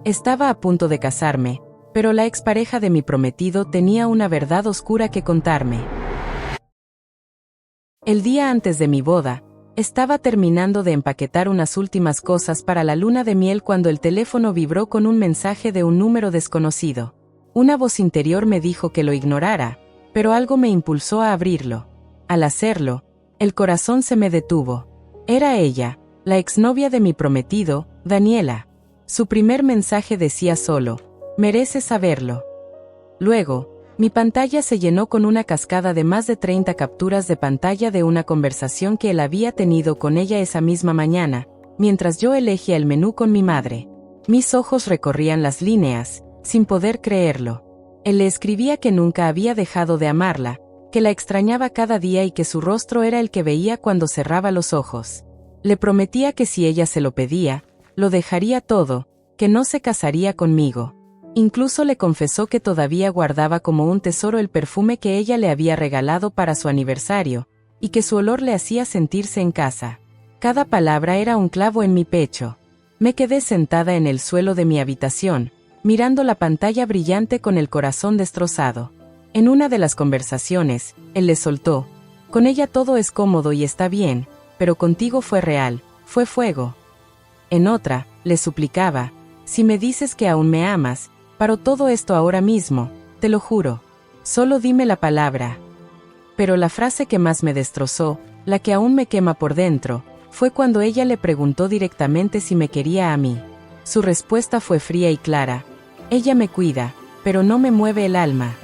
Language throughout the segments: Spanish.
Estaba a punto de casarme, pero la expareja de mi prometido tenía una verdad oscura que contarme. El día antes de mi boda, estaba terminando de empaquetar unas últimas cosas para la luna de miel cuando el teléfono vibró con un mensaje de un número desconocido. Una voz interior me dijo que lo ignorara, pero algo me impulsó a abrirlo. Al hacerlo, el corazón se me detuvo. Era ella, la exnovia de mi prometido, Daniela. Su primer mensaje decía solo: "Mereces saberlo". Luego, mi pantalla se llenó con una cascada de más de 30 capturas de pantalla de una conversación que él había tenido con ella esa misma mañana, mientras yo elegía el menú con mi madre. Mis ojos recorrían las líneas, sin poder creerlo. Él le escribía que nunca había dejado de amarla, que la extrañaba cada día y que su rostro era el que veía cuando cerraba los ojos. Le prometía que si ella se lo pedía, lo dejaría todo, que no se casaría conmigo. Incluso le confesó que todavía guardaba como un tesoro el perfume que ella le había regalado para su aniversario, y que su olor le hacía sentirse en casa. Cada palabra era un clavo en mi pecho. Me quedé sentada en el suelo de mi habitación, mirando la pantalla brillante con el corazón destrozado. En una de las conversaciones, él le soltó: "Con ella todo es cómodo y está bien, pero contigo fue real, fue fuego". En otra, le suplicaba: "Si me dices que aún me amas, paro todo esto ahora mismo, te lo juro. Solo dime la palabra". Pero la frase que más me destrozó, la que aún me quema por dentro, fue cuando ella le preguntó directamente si me quería a mí. Su respuesta fue fría y clara: "Ella me cuida, pero no me mueve el alma".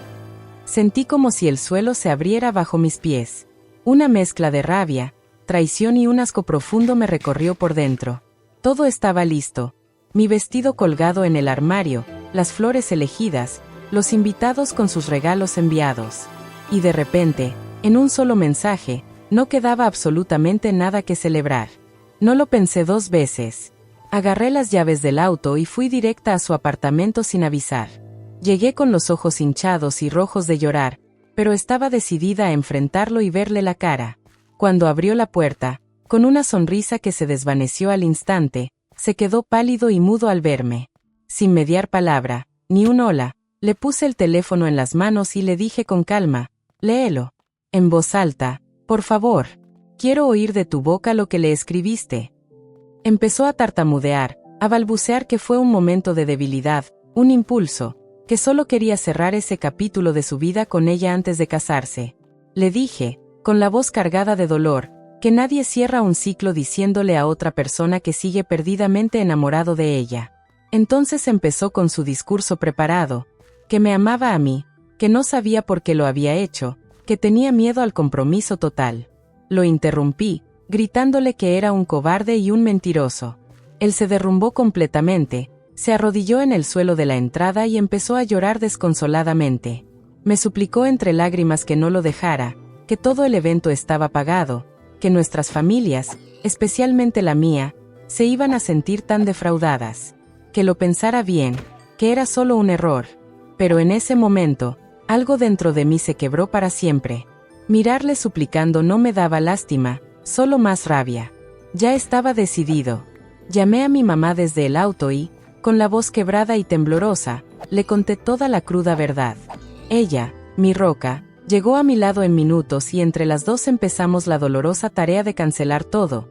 Sentí como si el suelo se abriera bajo mis pies. Una mezcla de rabia, traición y un asco profundo me recorrió por dentro. Todo estaba listo. Mi vestido colgado en el armario, las flores elegidas, los invitados con sus regalos enviados. Y de repente, en un solo mensaje, no quedaba absolutamente nada que celebrar. No lo pensé 2 veces. Agarré las llaves del auto y fui directa a su apartamento sin avisar. Llegué con los ojos hinchados y rojos de llorar, pero estaba decidida a enfrentarlo y verle la cara. Cuando abrió la puerta, con una sonrisa que se desvaneció al instante, se quedó pálido y mudo al verme. Sin mediar palabra, ni un hola, le puse el teléfono en las manos y le dije con calma: "Léelo. En voz alta, por favor. Quiero oír de tu boca lo que le escribiste". Empezó a tartamudear, a balbucear que fue un momento de debilidad, un impulso, que solo quería cerrar ese capítulo de su vida con ella antes de casarse. Le dije, con la voz cargada de dolor, que nadie cierra un ciclo diciéndole a otra persona que sigue perdidamente enamorado de ella. Entonces empezó con su discurso preparado: que me amaba a mí, que no sabía por qué lo había hecho, que tenía miedo al compromiso total. Lo interrumpí, gritándole que era un cobarde y un mentiroso. Él se derrumbó completamente, se arrodilló en el suelo de la entrada y empezó a llorar desconsoladamente. Me suplicó entre lágrimas que no lo dejara, que todo el evento estaba pagado, que nuestras familias, especialmente la mía, se iban a sentir tan defraudadas. Que lo pensara bien, que era solo un error. Pero en ese momento, algo dentro de mí se quebró para siempre. Mirarle suplicando no me daba lástima, solo más rabia. Ya estaba decidido. Llamé a mi mamá desde el auto y, con la voz quebrada y temblorosa, le conté toda la cruda verdad. Ella, mi roca, llegó a mi lado en minutos y entre las dos empezamos la dolorosa tarea de cancelar todo.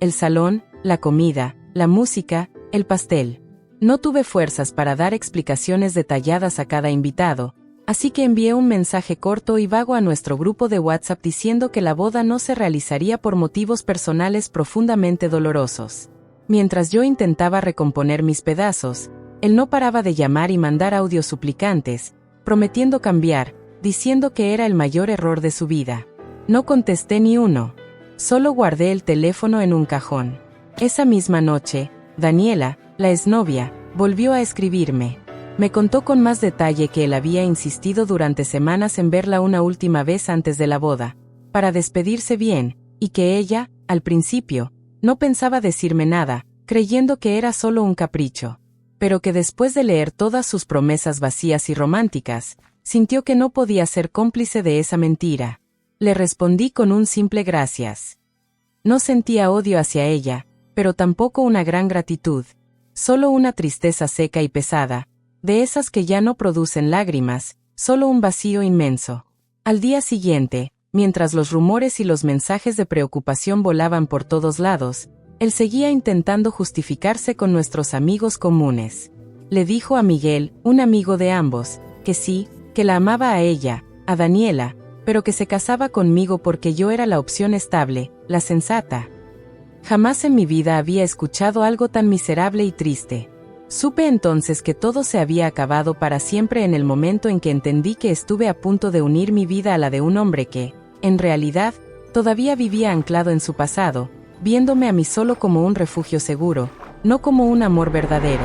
El salón, la comida, la música, el pastel. No tuve fuerzas para dar explicaciones detalladas a cada invitado, así que envié un mensaje corto y vago a nuestro grupo de WhatsApp diciendo que la boda no se realizaría por motivos personales profundamente dolorosos. Mientras yo intentaba recomponer mis pedazos, él no paraba de llamar y mandar audios suplicantes, prometiendo cambiar, diciendo que era el mayor error de su vida. No contesté ni uno. Solo guardé el teléfono en un cajón. Esa misma noche, Daniela, la exnovia, volvió a escribirme. Me contó con más detalle que él había insistido durante semanas en verla una última vez antes de la boda, para despedirse bien, y que ella, al principio, no pensaba decirme nada, creyendo que era solo un capricho. Pero que después de leer todas sus promesas vacías y románticas, sintió que no podía ser cómplice de esa mentira. Le respondí con un simple gracias. No sentía odio hacia ella, pero tampoco una gran gratitud. solo una tristeza seca y pesada, de esas que ya no producen lágrimas, solo un vacío inmenso. Al día siguiente, mientras los rumores y los mensajes de preocupación volaban por todos lados, él seguía intentando justificarse con nuestros amigos comunes. Le dijo a Miguel, un amigo de ambos, que sí, que la amaba a ella, a Daniela, pero que se casaba conmigo porque yo era la opción estable, la sensata. Jamás en mi vida había escuchado algo tan miserable y triste. Supe entonces que todo se había acabado para siempre en el momento en que entendí que estuve a punto de unir mi vida a la de un hombre que, en realidad, todavía vivía anclado en su pasado, viéndome a mí solo como un refugio seguro, no como un amor verdadero.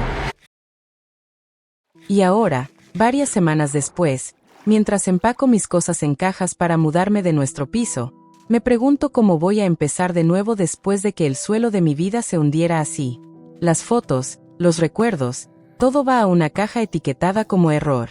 Y ahora, varias semanas después, mientras empaco mis cosas en cajas para mudarme de nuestro piso, me pregunto cómo voy a empezar de nuevo después de que el suelo de mi vida se hundiera así. Las fotos, los recuerdos, todo va a una caja etiquetada como error.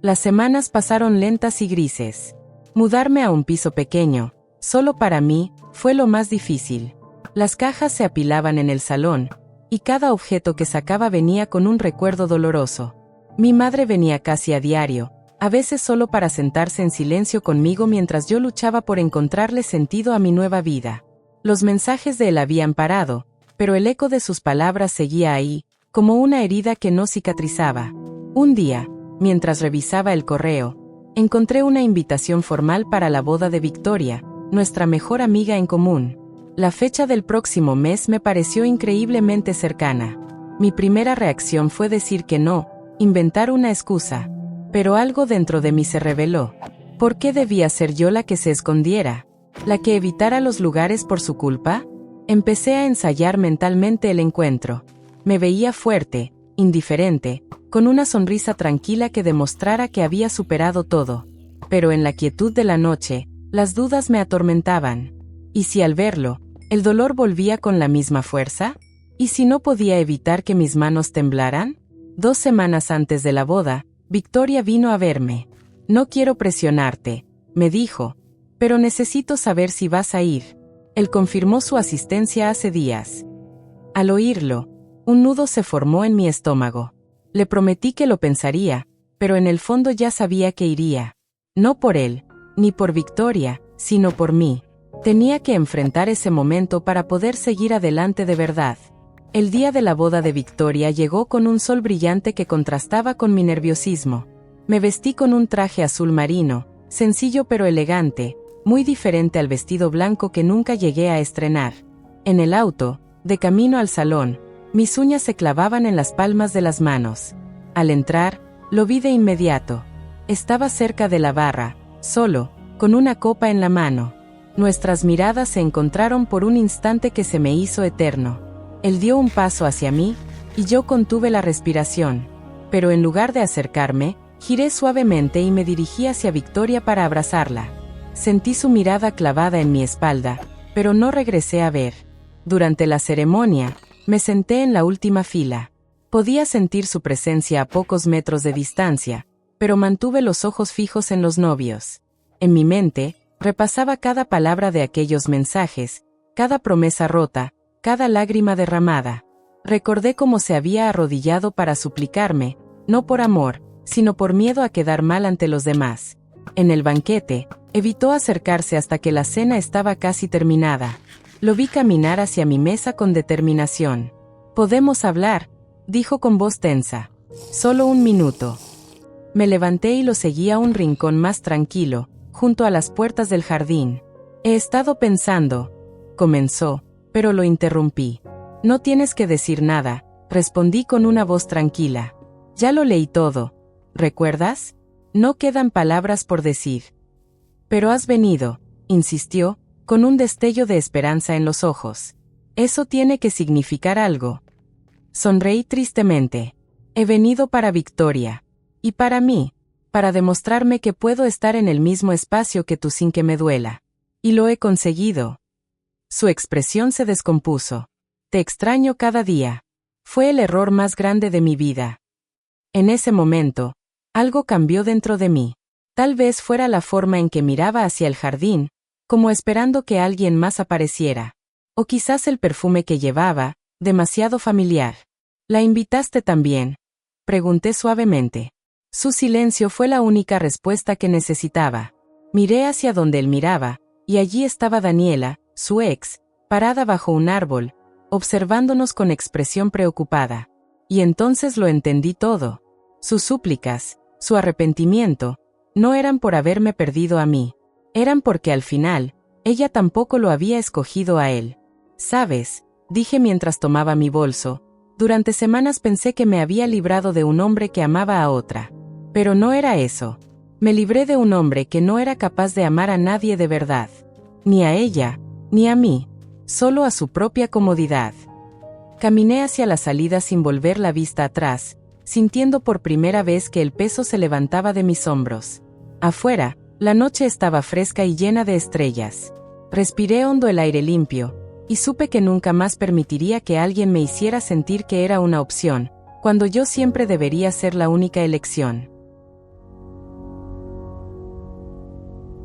Las semanas pasaron lentas y grises. Mudarme a un piso pequeño, solo para mí, fue lo más difícil. Las cajas se apilaban en el salón, y cada objeto que sacaba venía con un recuerdo doloroso. Mi madre venía casi a diario, a veces solo para sentarse en silencio conmigo mientras yo luchaba por encontrarle sentido a mi nueva vida. Los mensajes de él habían parado, pero el eco de sus palabras seguía ahí, como una herida que no cicatrizaba. Un día, mientras revisaba el correo, encontré una invitación formal para la boda de Victoria, nuestra mejor amiga en común. La fecha del próximo mes me pareció increíblemente cercana. Mi primera reacción fue decir que no, inventar una excusa. Pero algo dentro de mí se rebeló. ¿Por qué debía ser yo la que se escondiera? ¿La que evitara los lugares por su culpa? Empecé a ensayar mentalmente el encuentro. Me veía fuerte, indiferente, con una sonrisa tranquila que demostrara que había superado todo. Pero en la quietud de la noche, las dudas me atormentaban. ¿Y si al verlo, el dolor volvía con la misma fuerza? ¿Y si no podía evitar que mis manos temblaran? 2 semanas antes de la boda, Victoria vino a verme. No quiero presionarte, me dijo, pero necesito saber si vas a ir. Él confirmó su asistencia hace días. Al oírlo, un nudo se formó en mi estómago. Le prometí que lo pensaría, pero en el fondo ya sabía que iría. No por él, ni por Victoria, sino por mí. Tenía que enfrentar ese momento para poder seguir adelante de verdad. El día de la boda de Victoria llegó con un sol brillante que contrastaba con mi nerviosismo. Me vestí con un traje azul marino, sencillo pero elegante, muy diferente al vestido blanco que nunca llegué a estrenar. En el auto, de camino al salón, mis uñas se clavaban en las palmas de las manos. Al entrar, lo vi de inmediato. Estaba cerca de la barra, solo, con una copa en la mano. Nuestras miradas se encontraron por un instante que se me hizo eterno. Él dio un paso hacia mí, y yo contuve la respiración. Pero en lugar de acercarme, giré suavemente y me dirigí hacia Victoria para abrazarla. Sentí su mirada clavada en mi espalda, pero no regresé a ver. Durante la ceremonia, me senté en la última fila. Podía sentir su presencia a pocos metros de distancia, pero mantuve los ojos fijos en los novios. En mi mente, repasaba cada palabra de aquellos mensajes, cada promesa rota, cada lágrima derramada. Recordé cómo se había arrodillado para suplicarme, no por amor, sino por miedo a quedar mal ante los demás. En el banquete, evitó acercarse hasta que la cena estaba casi terminada. Lo vi caminar hacia mi mesa con determinación. «Podemos hablar», dijo con voz tensa. «Solo un minuto». Me levanté y lo seguí a un rincón más tranquilo, junto a las puertas del jardín. «He estado pensando», comenzó, pero lo interrumpí. «No tienes que decir nada», respondí con una voz tranquila. «Ya lo leí todo. ¿Recuerdas? No quedan palabras por decir». «Pero has venido», insistió, con un destello de esperanza en los ojos. «Eso tiene que significar algo». Sonreí tristemente. «He venido para Victoria. Y para mí, para demostrarme que puedo estar en el mismo espacio que tú sin que me duela. Y lo he conseguido». Su expresión se descompuso. «Te extraño cada día. Fue el error más grande de mi vida». En ese momento, algo cambió dentro de mí. Tal vez fuera la forma en que miraba hacia el jardín, como esperando que alguien más apareciera. O quizás el perfume que llevaba, demasiado familiar. ¿La invitaste también? Pregunté suavemente. Su silencio fue la única respuesta que necesitaba. Miré hacia donde él miraba, y allí estaba Daniela, su ex, parada bajo un árbol, observándonos con expresión preocupada. Y entonces lo entendí todo. Sus súplicas, su arrepentimiento, no eran por haberme perdido a mí. Eran porque al final, ella tampoco lo había escogido a él. ¿Sabes?, dije mientras tomaba mi bolso, durante semanas pensé que me había librado de un hombre que amaba a otra. Pero no era eso. Me libré de un hombre que no era capaz de amar a nadie de verdad. Ni a ella, ni a mí. Solo a su propia comodidad. Caminé hacia la salida sin volver la vista atrás, sintiendo por primera vez que el peso se levantaba de mis hombros. Afuera, la noche estaba fresca y llena de estrellas. Respiré hondo el aire limpio, y supe que nunca más permitiría que alguien me hiciera sentir que era una opción, cuando yo siempre debería ser la única elección.